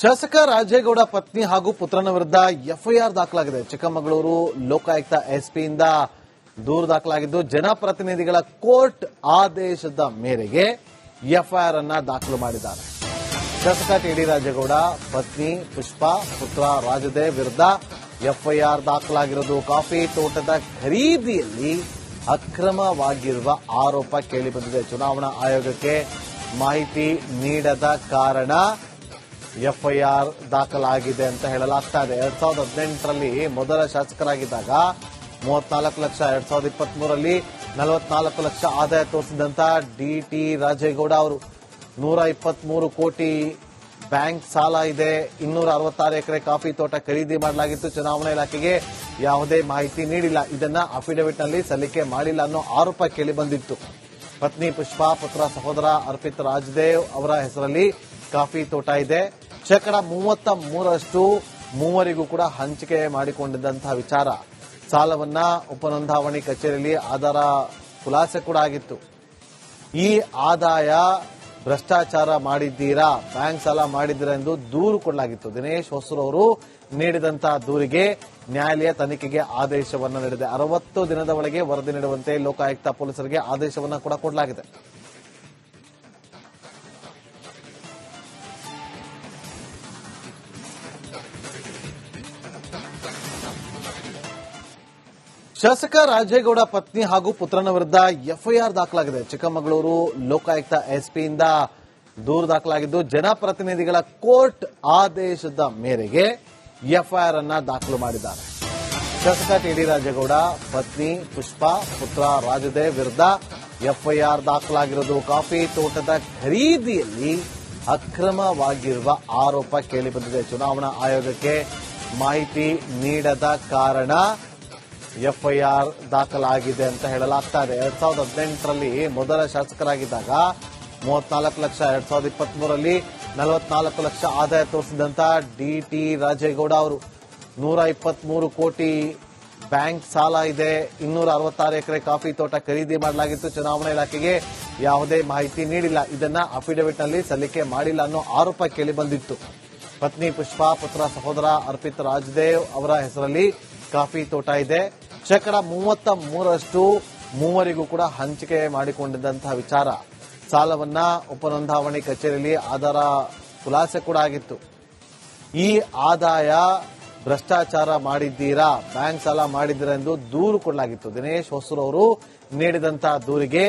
ಶಾಸಕ ರಾಜೇಗೌಡ ಪತ್ನಿ ಹಾಗೂ ಪುತ್ರನ ವಿರುದ್ಧ ಎಫ್ಐಆರ್ ದಾಖಲಾಗಿದೆ. ಚಿಕ್ಕಮಗಳೂರು ಲೋಕಾಯುಕ್ತ ಎಸ್ಪಿಯಿಂದ ದೂರು ದಾಖಲಾಗಿದ್ದು ಜನಪ್ರತಿನಿಧಿಗಳ ಕೋರ್ಟ್ ಆದೇಶದ ಮೇರೆಗೆ ಎಫ್ಐಆರ್ ಅನ್ನ ದಾಖಲು ಮಾಡಿದ್ದಾರೆ. ಶಾಸಕ ಟಿಡಿ ರಾಜೇಗೌಡ ಪತ್ನಿ ಪುಷ್ಪಾ ಪುತ್ರ ರಾಜದೇವ್ ವಿರುದ್ಧ ಎಫ್ಐಆರ್ ದಾಖಲಾಗಿರೋದು ಕಾಫಿ ತೋಟದ ಖರೀದಿಯಲ್ಲಿ ಅಕ್ರಮವಾಗಿರುವ ಆರೋಪ ಕೇಳಿಬಂದಿದೆ. ಚುನಾವಣಾ ಆಯೋಗಕ್ಕೆ ಮಾಹಿತಿ ನೀಡದ ಕಾರಣ ಎಫ್ಐಆರ್ ದಾಖಲಾಗಿದೆ ಅಂತ ಹೇಳಲಾಗ್ತಾ ಇದೆ. 2018ರಲ್ಲಿ ಮೊದಲ ಶಾಸಕರಾಗಿದ್ದಾಗ 34 ಲಕ್ಷ, 2023ರಲ್ಲಿ 44 ಲಕ್ಷ ಆದಾಯ ತೋರಿಸಿದಂತ ಡಿಟಿ ರಾಜೇಗೌಡ ಅವರು 123 ಕೋಟಿ ಬ್ಯಾಂಕ್ ಸಾಲ ಇದೆ, 266 ಎಕರೆ ಕಾಫಿ ತೋಟ ಖರೀದಿ ಮಾಡಲಾಗಿತ್ತು. ಚುನಾವಣಾ ಇಲಾಖೆಗೆ ಯಾವುದೇ ಮಾಹಿತಿ ನೀಡಿಲ್ಲ, ಇದನ್ನ ಅಫಿಡವಿಟ್ನಲ್ಲಿ ಸಲ್ಲಿಕೆ ಮಾಡಿಲ್ಲ ಅನ್ನೋ ಆರೋಪ ಕೇಳಿಬಂದಿತ್ತು. ಪತ್ನಿ ಪುಷ್ಪಾ ಪುತ್ರ ಸಹೋದರ ಅರ್ಪಿತ್ ರಾಜದೇವ್ ಅವರ ಹೆಸರಲ್ಲಿ ಕಾಫಿ ತೋಟ ಇದೆ. 33% ಮೂವರಿಗೂ ಕೂಡ ಹಂಚಿಕೆ ಮಾಡಿಕೊಂಡಿದ್ದಂತಹ ವಿಚಾರ. ಸಾಲವನ್ನ ಉಪನೋಂದಾವಣಿ ಕಚೇರಿಯಲ್ಲಿ ಆಧಾರ ಖುಲಾಸೆ ಕೂಡ ಆಗಿತ್ತು. ಈ ಆದಾಯ ಭ್ರಷ್ಟಾಚಾರ ಮಾಡಿದ್ದೀರಾ, ಬ್ಯಾಂಕ್ ಸಾಲ ಮಾಡಿದ್ದೀರಾ ಎಂದು ದೂರು ಕೊಡಲಾಗಿತ್ತು. ದಿನೇಶ್ ಹೊಸೂರು ಅವರು ನೀಡಿದಂತಹ ದೂರಿಗೆ ನ್ಯಾಯಾಲಯ ತನಿಖೆಗೆ ಆದೇಶವನ್ನು ನೀಡಿದೆ. 60 ದಿನದ ಒಳಗೆ ವರದಿ ನೀಡುವಂತೆ ಲೋಕಾಯುಕ್ತ ಪೊಲೀಸರಿಗೆ ಆದೇಶವನ್ನು ಕೂಡ ಕೊಡಲಾಗಿದೆ. ಶಾಸಕ ರಾಜೇಗೌಡ ಪತ್ನಿ ಹಾಗೂ ಪುತ್ರನ ವಿರುದ್ಧ ಎಫ್ಐಆರ್ ದಾಖಲಾಗಿದೆ. ಚಿಕ್ಕಮಗಳೂರು ಲೋಕಾಯುಕ್ತ ಎಸ್ಪಿಯಿಂದ ದೂರು ದಾಖಲಾಗಿದ್ದು ಜನಪ್ರತಿನಿಧಿಗಳ ಕೋರ್ಟ್ ಆದೇಶದ ಮೇರೆಗೆ ಎಫ್ಐಆರ್ ಅನ್ನ ದಾಖಲು ಮಾಡಿದ್ದಾರೆ. ಶಾಸಕ ಟಿಡಿ ರಾಜೇಗೌಡ ಪತ್ನಿ ಪುಷ್ಪಾ ಪುತ್ರ ರಾಜದೇವ್ ವಿರುದ್ಧ ಎಫ್ಐಆರ್ ದಾಖಲಾಗಿರೋದು ಕಾಫಿ ತೋಟದ ಖರೀದಿಯಲ್ಲಿ ಅಕ್ರಮವಾಗಿರುವ ಆರೋಪ ಕೇಳಿಬಂದಿದೆ. ಚುನಾವಣಾ ಆಯೋಗಕ್ಕೆ ಮಾಹಿತಿ ನೀಡದ ಕಾರಣ ಎಫ್ಐಆರ್ ದಾಖಲಾಗಿದೆ ಅಂತ ಹೇಳಲಾಗ್ತಾ ಇದೆ. 2018ರಲ್ಲಿ ಮೊದಲ ಶಾಸಕರಾಗಿದ್ದಾಗ 34 ಲಕ್ಷ, 2023ರಲ್ಲಿ 44 ಲಕ್ಷ ಆದಾಯ ತೋರಿಸಿದಂತ ಡಿಟಿ ರಾಜೇಗೌಡ ಅವರು 123 ಕೋಟಿ ಬ್ಯಾಂಕ್ ಸಾಲ ಇದೆ, 266 ಎಕರೆ ಕಾಫಿ ತೋಟ ಖರೀದಿ ಮಾಡಲಾಗಿತ್ತು. ಚುನಾವಣಾ ಇಲಾಖೆಗೆ ಯಾವುದೇ ಮಾಹಿತಿ ನೀಡಿಲ್ಲ, ಇದನ್ನ ಅಫಿಡವಿಟ್ನಲ್ಲಿ ಸಲ್ಲಿಕೆ ಮಾಡಿಲ್ಲ ಅನ್ನೋ ಆರೋಪ ಕೇಳಿಬಂದಿತ್ತು. ಪತ್ನಿ ಪುಷ್ಪಾ ಪುತ್ರ ಸಹೋದರ ಅರ್ಪಿತ್ ರಾಜದೇವ್ ಅವರ ಹೆಸರಲ್ಲಿ ಕಾಫಿ ತೋಟ ಇದೆ. 33% ಮೂವರಿಗೂ ಕೂಡ ಹಂಚಿಕೆ ಮಾಡಿಕೊಂಡಿದ್ದಂತಹ ವಿಚಾರ. ಸಾಲವನ್ನ ಉಪನೋಂದಾವಣಿ ಕಚೇರಿಯಲ್ಲಿ ಆಧಾರ ಖುಲಾಸೆ ಕೂಡ ಆಗಿತ್ತು. ಈ ಆದಾಯ ಭ್ರಷ್ಟಾಚಾರ ಮಾಡಿದ್ದೀರಾ, ಬ್ಯಾಂಕ್ ಸಾಲ ಮಾಡಿದ್ದೀರಾ ಎಂದು ದೂರು ಕೊಡಲಾಗಿತ್ತು. ದಿನೇಶ್ ಹೊಸೂರು ಅವರು ನೀಡಿದಂತಹ ದೂರಿಗೆ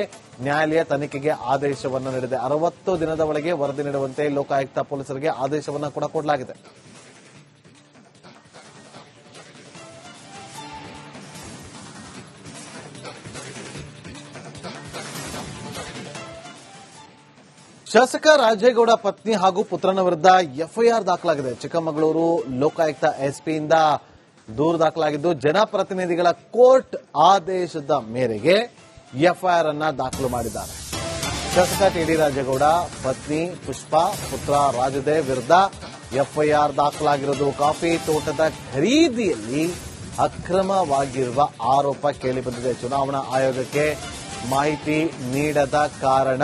ನ್ಯಾಯಾಲಯ ತನಿಖೆಗೆ ಆದೇಶವನ್ನು ನೀಡಿದೆ. 60 ದಿನದ ಒಳಗೆ ವರದಿ ನೀಡುವಂತೆ ಲೋಕಾಯುಕ್ತ ಪೊಲೀಸರಿಗೆ ಆದೇಶವನ್ನು ಕೂಡ ಕೊಡಲಾಗಿದೆ. ಶಾಸಕ ರಾಜೇಗೌಡ ಪತ್ನಿ ಹಾಗೂ ಪುತ್ರನ ವಿರುದ್ಧ ಎಫ್ಐಆರ್ ದಾಖಲಾಗಿದೆ. ಚಿಕ್ಕಮಗಳೂರು ಲೋಕಾಯುಕ್ತ ಎಸ್ಪಿಯಿಂದ ದೂರು ದಾಖಲಾಗಿದ್ದು ಜನಪ್ರತಿನಿಧಿಗಳ ಕೋರ್ಟ್ ಆದೇಶದ ಮೇರೆಗೆ ಎಫ್ಐಆರ್ ಅನ್ನ ದಾಖಲು ಮಾಡಿದ್ದಾರೆ. ಶಾಸಕ ಟಿಡಿ ರಾಜೇಗೌಡ ಪತ್ನಿ ಪುಷ್ಪಾ ಪುತ್ರ ರಾಜದೇವ್ ವಿರುದ್ಧ ಎಫ್ಐಆರ್ ದಾಖಲಾಗಿರೋದು ಕಾಫಿ ತೋಟದ ಖರೀದಿಯಲ್ಲಿ ಅಕ್ರಮವಾಗಿರುವ ಆರೋಪ ಕೇಳಿಬಂದಿದೆ. ಚುನಾವಣಾ ಆಯೋಗಕ್ಕೆ ಮಾಹಿತಿ ನೀಡದ ಕಾರಣ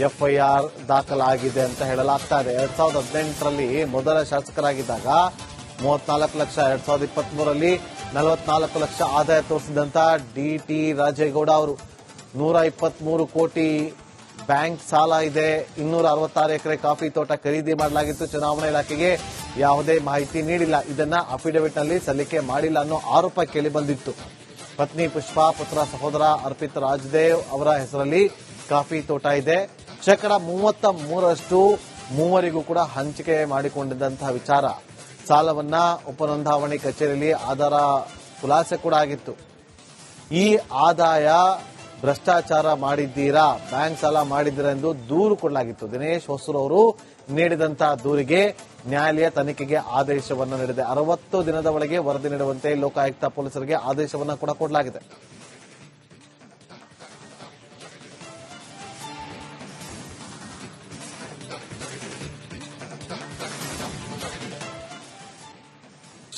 ಎಫ್ಐಆರ್ ದಾಖಲಾಗಿದೆ ಅಂತ ಹೇಳಲಾಗ್ತಾ ಇದೆ. 2018ರಲ್ಲಿ ಮೊದಲ ಶಾಸಕರಾಗಿದ್ದಾಗ 34 ಲಕ್ಷ, 2023ರಲ್ಲಿ 44 ಲಕ್ಷ ಆದಾಯ ತೋರಿಸಿದಂತ ಡಿಟಿ ರಾಜೇಗೌಡ ಅವರು 123 ಕೋಟಿ ಬ್ಯಾಂಕ್ ಸಾಲ ಇದೆ, 266 ಎಕರೆ ಕಾಫಿ ತೋಟ ಖರೀದಿ ಮಾಡಲಾಗಿತ್ತು. ಚುನಾವಣಾ ಇಲಾಖೆಗೆ ಯಾವುದೇ ಮಾಹಿತಿ ನೀಡಿಲ್ಲ, ಇದನ್ನ ಅಫಿಡವಿಟ್ನಲ್ಲಿ ಸಲ್ಲಿಕೆ ಮಾಡಿಲ್ಲ ಅನ್ನೋ ಆರೋಪ ಕೇಳಿಬಂದಿತ್ತು. ಪತ್ನಿ ಪುಷ್ಪಾ ಪುತ್ರ ಸಹೋದರ ಅರ್ಪಿತ್ ರಾಜದೇವ್ ಅವರ ಹೆಸರಲ್ಲಿ ಕಾಫಿ ತೋಟ ಇದೆ. 33% ಮೂವರಿಗೂ ಕೂಡ ಹಂಚಿಕೆ ಮಾಡಿಕೊಂಡಿದ್ದಂತಹ ವಿಚಾರ. ಸಾಲವನ್ನ ಉಪನೋಂದಾವಣಿ ಕಚೇರಿಯಲ್ಲಿ ಆಧಾರ ಖುಲಾಸೆ ಕೂಡ ಆಗಿತ್ತು. ಈ ಆದಾಯ ಭ್ರಷ್ಟಾಚಾರ ಮಾಡಿದ್ದೀರಾ, ಬ್ಯಾಂಕ್ ಸಾಲ ಮಾಡಿದ್ದೀರಾ ಎಂದು ದೂರು ಕೊಡಲಾಗಿತ್ತು. ದಿನೇಶ್ ಹೊಸೂರು ಅವರು ನೀಡಿದಂತಹ ದೂರಿಗೆ ನ್ಯಾಯಾಲಯ ತನಿಖೆಗೆ ಆದೇಶವನ್ನು ನೀಡಿದೆ. 60 ದಿನದ ಒಳಗೆ ವರದಿ ನೀಡುವಂತೆ ಲೋಕಾಯುಕ್ತ ಪೊಲೀಸರಿಗೆ ಆದೇಶವನ್ನು ಕೂಡ ಕೊಡಲಾಗಿದೆ.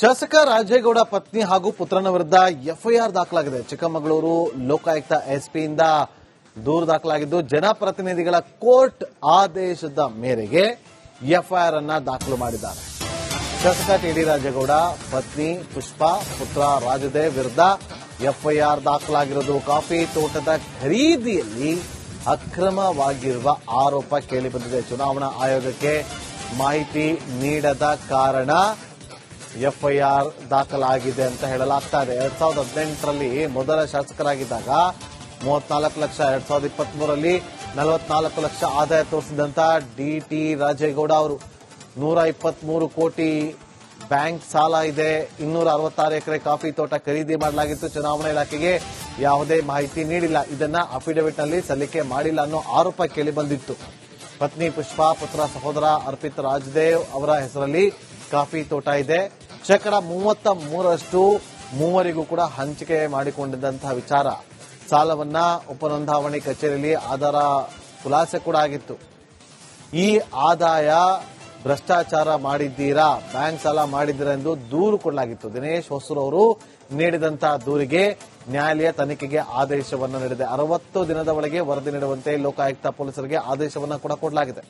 ಶಾಸಕ ರಾಜೇಗೌಡ ಪತ್ನಿ ಹಾಗೂ ಪುತ್ರನ ವಿರುದ್ಧ ಎಫ್ಐಆರ್ ದಾಖಲಾಗಿದೆ. ಚಿಕ್ಕಮಗಳೂರು ಲೋಕಾಯುಕ್ತ ಎಸ್ಪಿಯಿಂದ ದೂರು ದಾಖಲಾಗಿದ್ದು ಜನಪ್ರತಿನಿಧಿಗಳ ಕೋರ್ಟ್ ಆದೇಶದ ಮೇರೆಗೆ ಎಫ್ಐಆರ್ ಅನ್ನ ದಾಖಲು ಮಾಡಿದ್ದಾರೆ. ಶಾಸಕ ಟಿಡಿ ರಾಜೇಗೌಡ ಪತ್ನಿ ಪುಷ್ಪಾ ಪುತ್ರ ರಾಜದೇವ್ ವಿರುದ್ಧ ಎಫ್ಐಆರ್ ದಾಖಲಾಗಿರೋದು ಕಾಫಿ ತೋಟದ ಖರೀದಿಯಲ್ಲಿ ಅಕ್ರಮವಾಗಿರುವ ಆರೋಪ ಕೇಳಿಬಂದಿದೆ. ಚುನಾವಣಾ ಆಯೋಗಕ್ಕೆ ಮಾಹಿತಿ ನೀಡದ ಕಾರಣ ಎಫ್ಐಆರ್ ದಾಖಲಾಗಿದೆ ಅಂತ ಹೇಳಲಾಗ್ತಾ ಇದೆ. 2018ರಲ್ಲಿ ಮೊದಲ ಶಾಸಕರಾಗಿದ್ದಾಗ 34 ಲಕ್ಷ, 2023ರಲ್ಲಿ 44 ಲಕ್ಷ ಆದಾಯ ತೋರಿಸಿದಂತ ಡಿಟಿ ರಾಜೇಗೌಡ ಅವರು 123 ಕೋಟಿ ಬ್ಯಾಂಕ್ ಸಾಲ ಇದೆ, 266 ಎಕರೆ ಕಾಫಿ ತೋಟ ಖರೀದಿ ಮಾಡಲಾಗಿತ್ತು. ಚುನಾವಣಾ ಇಲಾಖೆಗೆ ಯಾವುದೇ ಮಾಹಿತಿ ನೀಡಿಲ್ಲ, ಇದನ್ನ ಅಫಿಡವಿಟ್ ನಲ್ಲಿ ಸಲ್ಲಿಕೆ ಮಾಡಿಲ್ಲ ಅನ್ನೋ ಆರೋಪ ಕೇಳಿಬಂದಿತ್ತು. ಪತ್ನಿ ಪುಷ್ಪಾ ಪುತ್ರ ಸಹೋದರ ಅರ್ಪಿತ್ ರಾಜದೇವ್ ಅವರ ಹೆಸರಲ್ಲಿ ಕಾಫಿ ತೋಟ ಇದೆ. 33% ಮೂವರಿಗೂ ಕೂಡ ಹಂಚಿಕೆ ಮಾಡಿಕೊಂಡಿದ್ದಂತಹ ವಿಚಾರ. ಸಾಲವನ್ನ ಉಪನೋಂದಾವಣಿ ಕಚೇರಿಯಲ್ಲಿ ಆಧಾರ ಖುಲಾಸೆ ಕೂಡ ಆಗಿತ್ತು. ಈ ಆದಾಯ ಭ್ರಷ್ಟಾಚಾರ ಮಾಡಿದ್ದೀರಾ, ಬ್ಯಾಂಕ್ ಸಾಲ ಮಾಡಿದ್ದೀರಾ ಎಂದು ದೂರು ಕೊಡಲಾಗಿತ್ತು. ದಿನೇಶ್ ಹೊಸೂರ್ ಅವರು ನೀಡಿದಂತಹ ದೂರಿಗೆ ನ್ಯಾಯಾಲಯ ತನಿಖೆಗೆ ಆದೇಶವನ್ನು ನೀಡಿದೆ. 60 ದಿನದ ಒಳಗೆ ವರದಿ ನೀಡುವಂತೆ ಲೋಕಾಯುಕ್ತ ಪೊಲೀಸರಿಗೆ ಆದೇಶವನ್ನು ಕೂಡ ಕೊಡಲಾಗಿದೆ.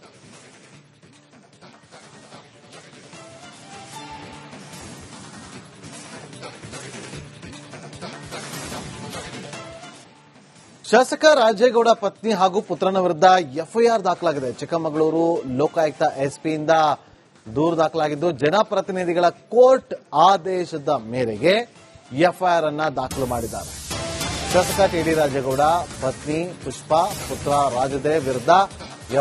ಶಾಸಕ ರಾಜೇಗೌಡ ಪತ್ನಿ ಹಾಗೂ ಪುತ್ರನ ವಿರುದ್ಧ ಎಫ್ಐಆರ್ ದಾಖಲಾಗಿದೆ. ಚಿಕ್ಕಮಗಳೂರು ಲೋಕಾಯುಕ್ತ ಎಸ್ಪಿಯಿಂದ ದೂರು ದಾಖಲಾಗಿದ್ದು, ಜನಪ್ರತಿನಿಧಿಗಳ ಕೋರ್ಟ್ ಆದೇಶದ ಮೇರೆಗೆ ಎಫ್ಐಆರ್ ಅನ್ನ ದಾಖಲು ಮಾಡಿದ್ದಾರೆ. ಶಾಸಕ ಟಿಡಿ ರಾಜೇಗೌಡ ಪತ್ನಿ ಪುಷ್ಪಾ ಪುತ್ರ ರಾಜದೇವ್ ವಿರುದ್ಧ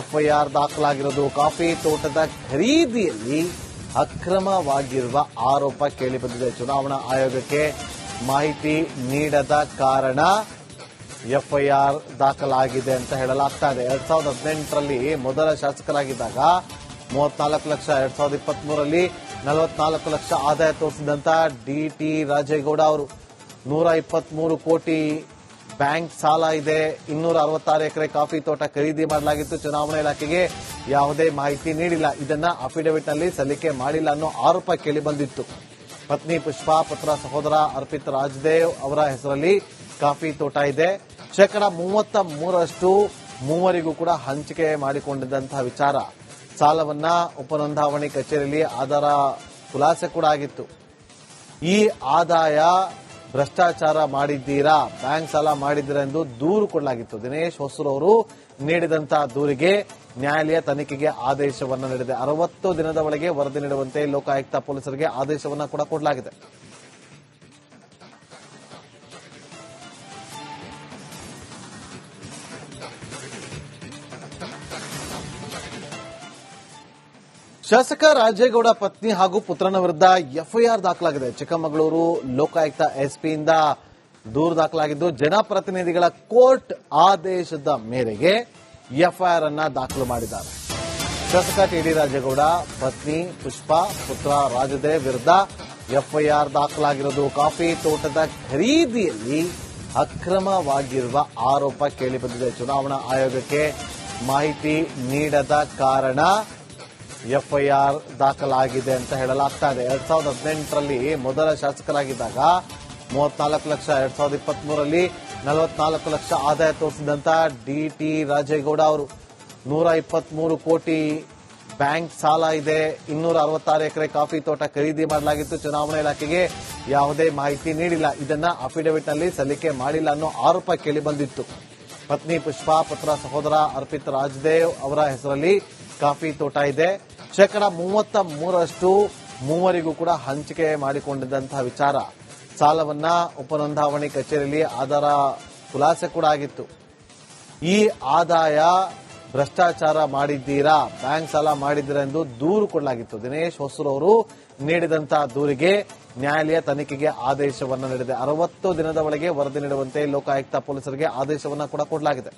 ಎಫ್ಐಆರ್ ದಾಖಲಾಗಿರೋದು ಕಾಫಿ ತೋಟದ ಖರೀದಿಯಲ್ಲಿ ಅಕ್ರಮವಾಗಿರುವ ಆರೋಪ ಕೇಳಿಬಂದಿದೆ. ಚುನಾವಣಾ ಆಯೋಗಕ್ಕೆ ಮಾಹಿತಿ ನೀಡದ ಕಾರಣ ಎಫ್ಐಆರ್ ದಾಖಲಾಗಿದೆ ಅಂತ ಹೇಳಲಾಗ್ತಾ ಇದೆ. 2018ರಲ್ಲಿ ಮೊದಲ ಶಾಸಕರಾಗಿದ್ದಾಗ 34 ಲಕ್ಷ, 2023ರಲ್ಲಿ 44 ಲಕ್ಷ ಆದಾಯ ತೋರಿಸಿದಂತ ಡಿಟಿ ರಾಜೇಗೌಡ ಅವರು 123 ಕೋಟಿ ಬ್ಯಾಂಕ್ ಸಾಲ ಇದೆ, 266 ಎಕರೆ ಕಾಫಿ ತೋಟ ಖರೀದಿ ಮಾಡಲಾಗಿತ್ತು. ಚುನಾವಣಾ ಇಲಾಖೆಗೆ ಯಾವುದೇ ಮಾಹಿತಿ ನೀಡಿಲ್ಲ, ಇದನ್ನ ಅಫಿಡವಿಟ್ ನಲ್ಲಿ ಸಲ್ಲಿಕೆ ಮಾಡಿಲ್ಲ ಅನ್ನೋ ಆರೋಪ ಕೇಳಿಬಂದಿತ್ತು. ಪತ್ನಿ ಪುಷ್ಪಾ ಪುತ್ರ ಸಹೋದರ ಅರ್ಪಿತ್ ರಾಜದೇವ್ ಅವರ ಹೆಸರಲ್ಲಿ ಕಾಫಿ ತೋಟ ಇದೆ. 33% ಮೂವರಿಗೂ ಕೂಡ ಹಂಚಿಕೆ ಮಾಡಿಕೊಂಡಿದ್ದಂತಹ ವಿಚಾರ. ಸಾಲವನ್ನ ಉಪನೋಂದಾವಣಿ ಕಚೇರಿಯಲ್ಲಿ ಆಧಾರ ಖುಲಾಸೆ ಕೂಡ ಆಗಿತ್ತು. ಈ ಆದಾಯ ಭ್ರಷ್ಟಾಚಾರ ಮಾಡಿದ್ದೀರಾ, ಬ್ಯಾಂಕ್ ಸಾಲ ಮಾಡಿದ್ದೀರಾ ಎಂದು ದೂರು ಕೊಡಲಾಗಿತ್ತು. ದಿನೇಶ್ ಹೊಸೂರ್ ಅವರು ನೀಡಿದಂತಹ ದೂರಿಗೆ ನ್ಯಾಯಾಲಯ ತನಿಖೆಗೆ ಆದೇಶವನ್ನು ನೀಡಿದೆ. 60 ದಿನದ ಒಳಗೆ ವರದಿ ನೀಡುವಂತೆ ಲೋಕಾಯುಕ್ತ ಪೊಲೀಸರಿಗೆ ಆದೇಶವನ್ನು ಕೂಡ ಕೊಡಲಾಗಿದೆ. ಶಾಸಕ ರಾಜೇಗೌಡ ಪತ್ನಿ ಹಾಗೂ ಪುತ್ರನ ವಿರುದ್ಧ ಎಫ್ಐಆರ್ ದಾಖಲಾಗಿದೆ. ಚಿಕ್ಕಮಗಳೂರು ಲೋಕಾಯುಕ್ತ ಎಸ್ಪಿಯಿಂದ ದೂರು ದಾಖಲಾಗಿದ್ದು, ಜನಪ್ರತಿನಿಧಿಗಳ ಕೋರ್ಟ್ ಆದೇಶದ ಮೇರೆಗೆ ಎಫ್ಐಆರ್ ಅನ್ನ ದಾಖಲು ಮಾಡಿದ್ದಾರೆ. ಶಾಸಕ ಟಿಡಿ ರಾಜೇಗೌಡ ಪತ್ನಿ ಪುಷ್ಪಾ ಪುತ್ರ ರಾಜದೇವ್ ವಿರುದ್ಧ ಎಫ್ಐಆರ್ ದಾಖಲಾಗಿರೋದು ಕಾಫಿ ತೋಟದ ಖರೀದಿಯಲ್ಲಿ ಅಕ್ರಮವಾಗಿರುವ ಆರೋಪ ಕೇಳಿಬಂದಿದೆ. ಚುನಾವಣಾ ಆಯೋಗಕ್ಕೆ ಮಾಹಿತಿ ನೀಡದ ಕಾರಣ ಎಫ್ಐಆರ್ ದಾಖಲಾಗಿದೆ ಅಂತ ಹೇಳಲಾಗ್ತಾ ಇದೆ. 2018ರಲ್ಲಿ ಮೊದಲ ಶಾಸಕರಾಗಿದ್ದಾಗ 34 ಲಕ್ಷ, 2023ರಲ್ಲಿ 44 ಲಕ್ಷ ಆದಾಯ ತೋರಿಸಿದಂತ ಡಿಟಿ ರಾಜೇಗೌಡ ಅವರು 123 ಕೋಟಿ ಬ್ಯಾಂಕ್ ಸಾಲ ಇದೆ, 266 ಎಕರೆ ಕಾಫಿ ತೋಟ ಖರೀದಿ ಮಾಡಲಾಗಿತ್ತು. ಚುನಾವಣಾ ಇಲಾಖೆಗೆ ಯಾವುದೇ ಮಾಹಿತಿ ನೀಡಿಲ್ಲ, ಇದನ್ನ ಅಫಿಡವಿಟ್ ನಲ್ಲಿ ಸಲ್ಲಿಕೆ ಮಾಡಿಲ್ಲ ಅನ್ನೋ ಆರೋಪ ಕೇಳಿಬಂದಿತ್ತು. ಪತ್ನಿ ಪುಷ್ಪಾ ಪುತ್ರ ಸಹೋದರ ಅರ್ಪಿತ್ ರಾಜದೇವ್ ಅವರ ಹೆಸರಲ್ಲಿ ಕಾಫಿ ತೋಟ ಇದೆ. 33% ಮೂವರಿಗೂ ಕೂಡ ಹಂಚಿಕೆ ಮಾಡಿಕೊಂಡಿದ್ದಂತಹ ವಿಚಾರ. ಸಾಲವನ್ನ ಉಪನೋಂದಾವಣಿ ಕಚೇರಿಯಲ್ಲಿ ಆಧಾರ ಖುಲಾಸೆ ಕೂಡ ಆಗಿತ್ತು. ಈ ಆದಾಯ ಭ್ರಷ್ಟಾಚಾರ ಮಾಡಿದ್ದೀರಾ, ಬ್ಯಾಂಕ್ ಸಾಲ ಮಾಡಿದ್ದೀರಾ ಎಂದು ದೂರು ಕೊಡಲಾಗಿತ್ತು. ದಿನೇಶ್ ಹೊಸೂರ್ ಅವರು ನೀಡಿದಂತಹ ದೂರಿಗೆ ನ್ಯಾಯಾಲಯ ತನಿಖೆಗೆ ಆದೇಶವನ್ನು ನೀಡಿದೆ. 60 ದಿನದ ಒಳಗೆ ವರದಿ ನೀಡುವಂತೆ ಲೋಕಾಯುಕ್ತ ಪೊಲೀಸರಿಗೆ ಆದೇಶವನ್ನು ಕೂಡ ಕೊಡಲಾಗಿದೆ.